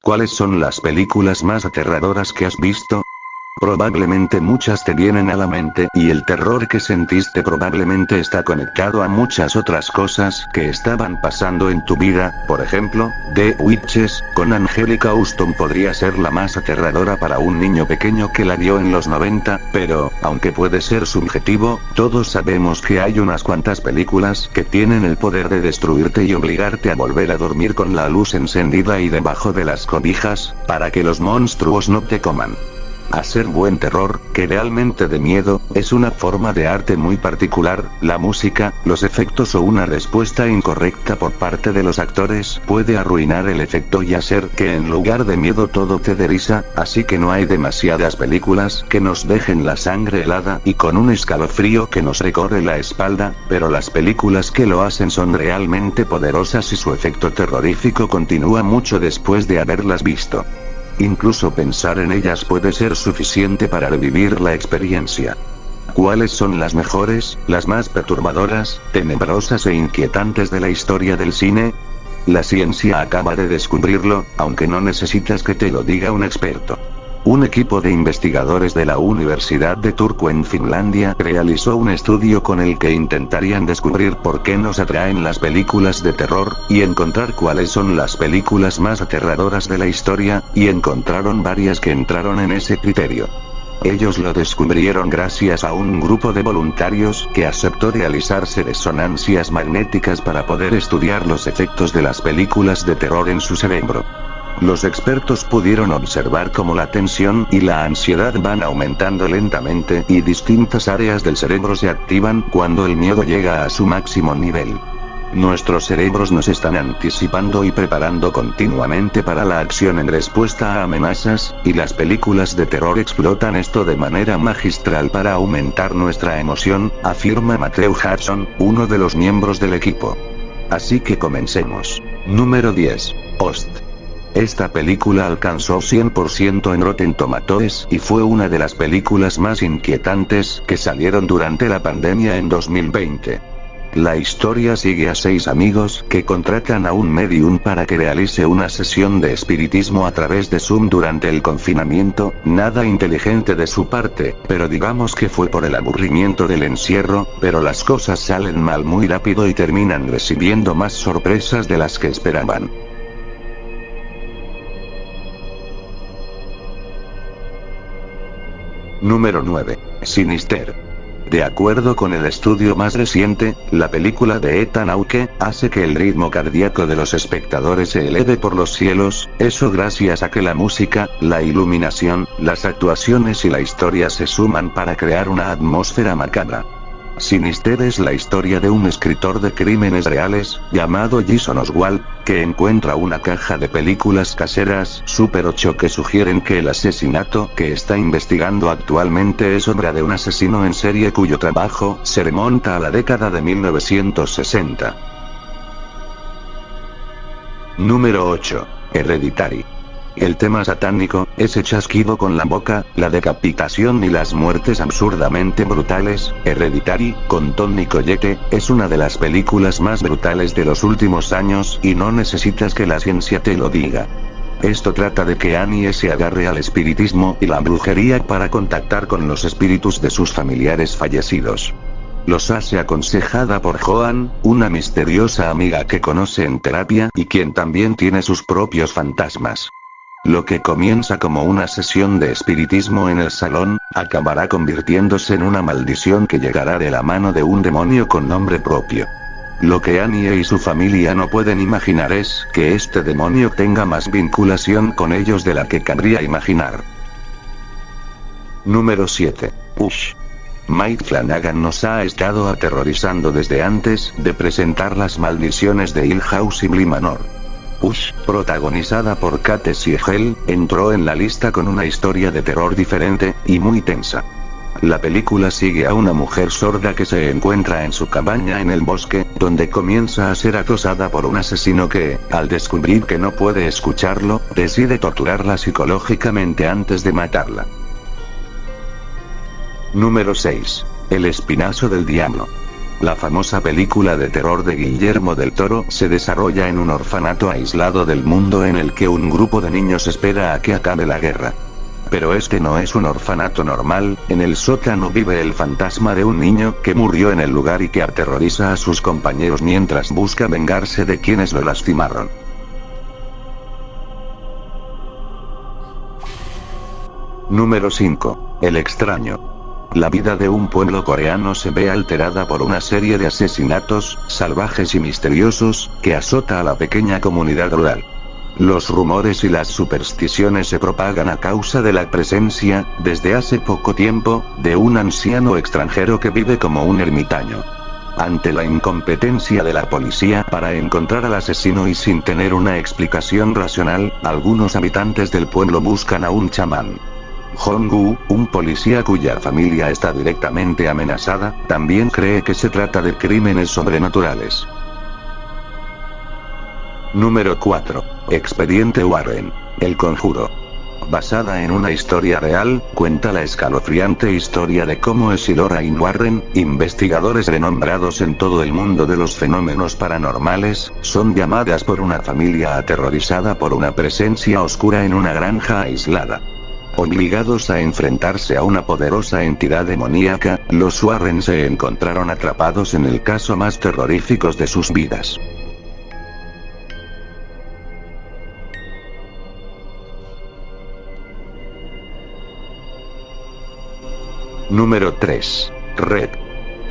¿Cuáles son las películas más aterradoras que has visto? Probablemente muchas te vienen a la mente y el terror que sentiste probablemente está conectado a muchas otras cosas que estaban pasando en tu vida, por ejemplo, The Witches, con Angelica Houston podría ser la más aterradora para un niño pequeño que la vio en los 90, pero, aunque puede ser subjetivo, todos sabemos que hay unas cuantas películas que tienen el poder de destruirte y obligarte a volver a dormir con la luz encendida y debajo de las cobijas, para que los monstruos no te coman. Hacer buen terror, que realmente de miedo, es una forma de arte muy particular. La música, los efectos o una respuesta incorrecta por parte de los actores puede arruinar el efecto y hacer que en lugar de miedo todo te dé risa, así que no hay demasiadas películas que nos dejen la sangre helada y con un escalofrío que nos recorre la espalda, pero las películas que lo hacen son realmente poderosas y su efecto terrorífico continúa mucho después de haberlas visto. Incluso pensar en ellas puede ser suficiente para revivir la experiencia. ¿Cuáles son las mejores, las más perturbadoras, tenebrosas e inquietantes de la historia del cine? La ciencia acaba de descubrirlo, aunque no necesitas que te lo diga un experto. Un equipo de investigadores de la Universidad de Turku en Finlandia realizó un estudio con el que intentarían descubrir por qué nos atraen las películas de terror, y encontrar cuáles son las películas más aterradoras de la historia, y encontraron varias que entraron en ese criterio. Ellos lo descubrieron gracias a un grupo de voluntarios que aceptó realizarse resonancias magnéticas para poder estudiar los efectos de las películas de terror en su cerebro. Los expertos pudieron observar cómo la tensión y la ansiedad van aumentando lentamente y distintas áreas del cerebro se activan cuando el miedo llega a su máximo nivel. Nuestros cerebros nos están anticipando y preparando continuamente para la acción en respuesta a amenazas, y las películas de terror explotan esto de manera magistral para aumentar nuestra emoción, afirma Matthew Hudson, uno de los miembros del equipo. Así que comencemos. Número 10. Host. Esta película alcanzó 100% en Rotten Tomatoes y fue una de las películas más inquietantes que salieron durante la pandemia en 2020. La historia sigue a 6 amigos que contratan a un medium para que realice una sesión de espiritismo a través de Zoom durante el confinamiento. Nada inteligente de su parte, pero digamos que fue por el aburrimiento del encierro, pero las cosas salen mal muy rápido y terminan recibiendo más sorpresas de las que esperaban. Número 9. Sinister. De acuerdo con el estudio más reciente, la película de Ethan Hawke hace que el ritmo cardíaco de los espectadores se eleve por los cielos, eso gracias a que la música, la iluminación, las actuaciones y la historia se suman para crear una atmósfera macabra. Sinister es la historia de un escritor de crímenes reales, llamado Jason Oswald, que encuentra una caja de películas caseras Super 8 que sugieren que el asesinato que está investigando actualmente es obra de un asesino en serie cuyo trabajo se remonta a la década de 1960. Número 8. Hereditary. El tema satánico, ese chasquido con la boca, la decapitación y las muertes absurdamente brutales. Hereditary, con Toni Collette, es una de las películas más brutales de los últimos años y no necesitas que la ciencia te lo diga. Esto trata de que Annie se agarre al espiritismo y la brujería para contactar con los espíritus de sus familiares fallecidos. Los hace aconsejada por Joan, una misteriosa amiga que conoce en terapia y quien también tiene sus propios fantasmas. Lo que comienza como una sesión de espiritismo en el salón, acabará convirtiéndose en una maldición que llegará de la mano de un demonio con nombre propio. Lo que Annie y su familia no pueden imaginar es que este demonio tenga más vinculación con ellos de la que cabría imaginar. Número 7. Ush. Mike Flanagan nos ha estado aterrorizando desde antes de presentar las maldiciones de Hill House y Bly Manor. Ush, protagonizada por Kate Siegel, entró en la lista con una historia de terror diferente, y muy tensa. La película sigue a una mujer sorda que se encuentra en su cabaña en el bosque, donde comienza a ser acosada por un asesino que, al descubrir que no puede escucharlo, decide torturarla psicológicamente antes de matarla. Número 6. El espinazo del diablo. La famosa película de terror de Guillermo del Toro se desarrolla en un orfanato aislado del mundo en el que un grupo de niños espera a que acabe la guerra. Pero este no es un orfanato normal, en el sótano vive el fantasma de un niño que murió en el lugar y que aterroriza a sus compañeros mientras busca vengarse de quienes lo lastimaron. Número 5. El extraño. La vida de un pueblo coreano se ve alterada por una serie de asesinatos, salvajes y misteriosos, que azota a la pequeña comunidad rural. Los rumores y las supersticiones se propagan a causa de la presencia, desde hace poco tiempo, de un anciano extranjero que vive como un ermitaño. Ante la incompetencia de la policía para encontrar al asesino y sin tener una explicación racional, algunos habitantes del pueblo buscan a un chamán. Hong-woo, un policía cuya familia está directamente amenazada, también cree que se trata de crímenes sobrenaturales. Número 4. Expediente Warren. El conjuro. Basada en una historia real, cuenta la escalofriante historia de cómo es y Lorraine Warren, investigadores renombrados en todo el mundo de los fenómenos paranormales, son llamadas por una familia aterrorizada por una presencia oscura en una granja aislada. Obligados a enfrentarse a una poderosa entidad demoníaca, los Warren se encontraron atrapados en el caso más terrorífico de sus vidas. Número 3. Red.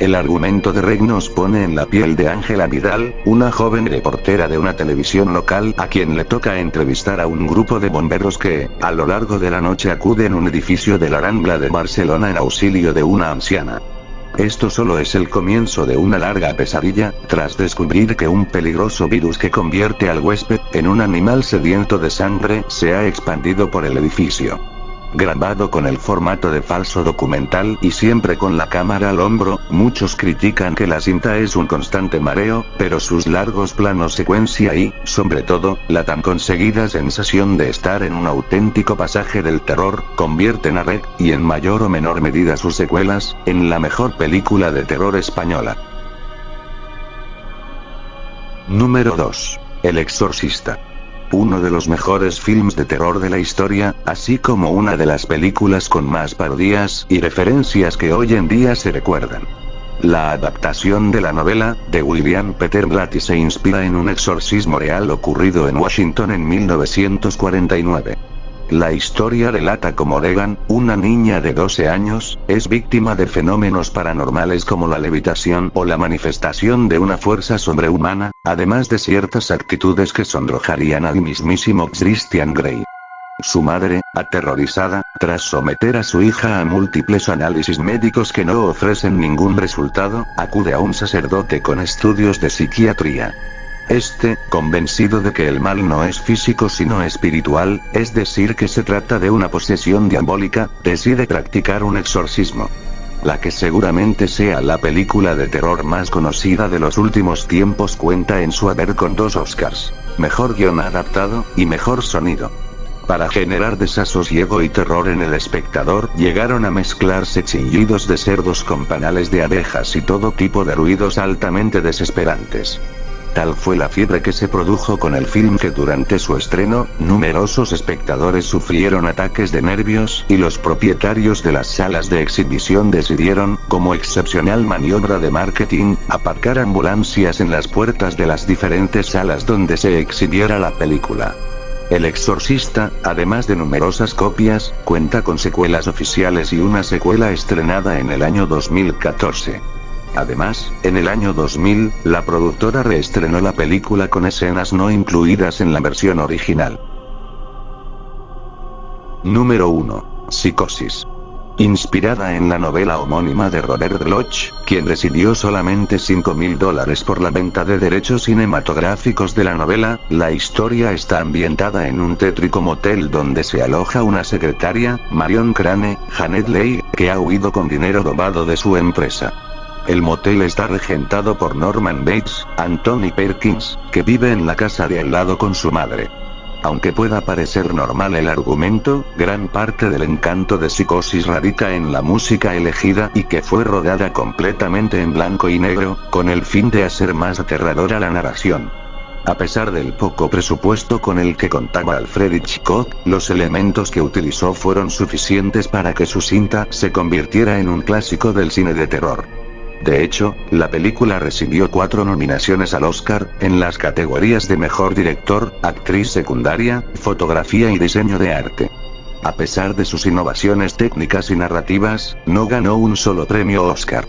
El argumento de Red nos pone en la piel de Ángela Vidal, una joven reportera de una televisión local a quien le toca entrevistar a un grupo de bomberos que, a lo largo de la noche acuden a un edificio de la Rambla de Barcelona en auxilio de una anciana. Esto solo es el comienzo de una larga pesadilla, tras descubrir que un peligroso virus que convierte al huésped en un animal sediento de sangre se ha expandido por el edificio. Grabado con el formato de falso documental y siempre con la cámara al hombro, muchos critican que la cinta es un constante mareo, pero sus largos planos secuencia y, sobre todo, la tan conseguida sensación de estar en un auténtico pasaje del terror, convierten a Red, y en mayor o menor medida sus secuelas, en la mejor película de terror española. Número 2. El exorcista. Uno de los mejores films de terror de la historia, así como una de las películas con más parodias y referencias que hoy en día se recuerdan. La adaptación de la novela, de William Peter Blatty, se inspira en un exorcismo real ocurrido en Washington en 1949. La historia relata cómo Regan, una niña de 12 años, es víctima de fenómenos paranormales como la levitación o la manifestación de una fuerza sobrehumana, además de ciertas actitudes que sonrojarían al mismísimo Christian Grey. Su madre, aterrorizada, tras someter a su hija a múltiples análisis médicos que no ofrecen ningún resultado, acude a un sacerdote con estudios de psiquiatría. Este, convencido de que el mal no es físico sino espiritual, es decir que se trata de una posesión diabólica, decide practicar un exorcismo. La que seguramente sea la película de terror más conocida de los últimos tiempos cuenta en su haber con 2 Oscars, Mejor Guión Adaptado, y Mejor Sonido. Para generar desasosiego y terror en el espectador, llegaron a mezclarse chillidos de cerdos con panales de abejas y todo tipo de ruidos altamente desesperantes. Tal fue la fiebre que se produjo con el film que durante su estreno, numerosos espectadores sufrieron ataques de nervios y los propietarios de las salas de exhibición decidieron, como excepcional maniobra de marketing, aparcar ambulancias en las puertas de las diferentes salas donde se exhibiera la película. El Exorcista, además de numerosas copias, cuenta con secuelas oficiales y una secuela estrenada en el año 2014. Además, en el año 2000, la productora reestrenó la película con escenas no incluidas en la versión original. Número 1. Psicosis. Inspirada en la novela homónima de Robert Bloch, quien recibió solamente $5.000 por la venta de derechos cinematográficos de la novela, la historia está ambientada en un tétrico motel donde se aloja una secretaria, Marion Crane, Janet Leigh, que ha huido con dinero robado de su empresa. El motel está regentado por Norman Bates, Anthony Perkins, que vive en la casa de al lado con su madre. Aunque pueda parecer normal el argumento, gran parte del encanto de Psicosis radica en la música elegida y que fue rodada completamente en blanco y negro, con el fin de hacer más aterradora la narración. A pesar del poco presupuesto con el que contaba Alfred Hitchcock, los elementos que utilizó fueron suficientes para que su cinta se convirtiera en un clásico del cine de terror. De hecho, la película recibió 4 nominaciones al Oscar, en las categorías de Mejor Director, Actriz Secundaria, Fotografía y Diseño de Arte. A pesar de sus innovaciones técnicas y narrativas, no ganó un solo premio Oscar.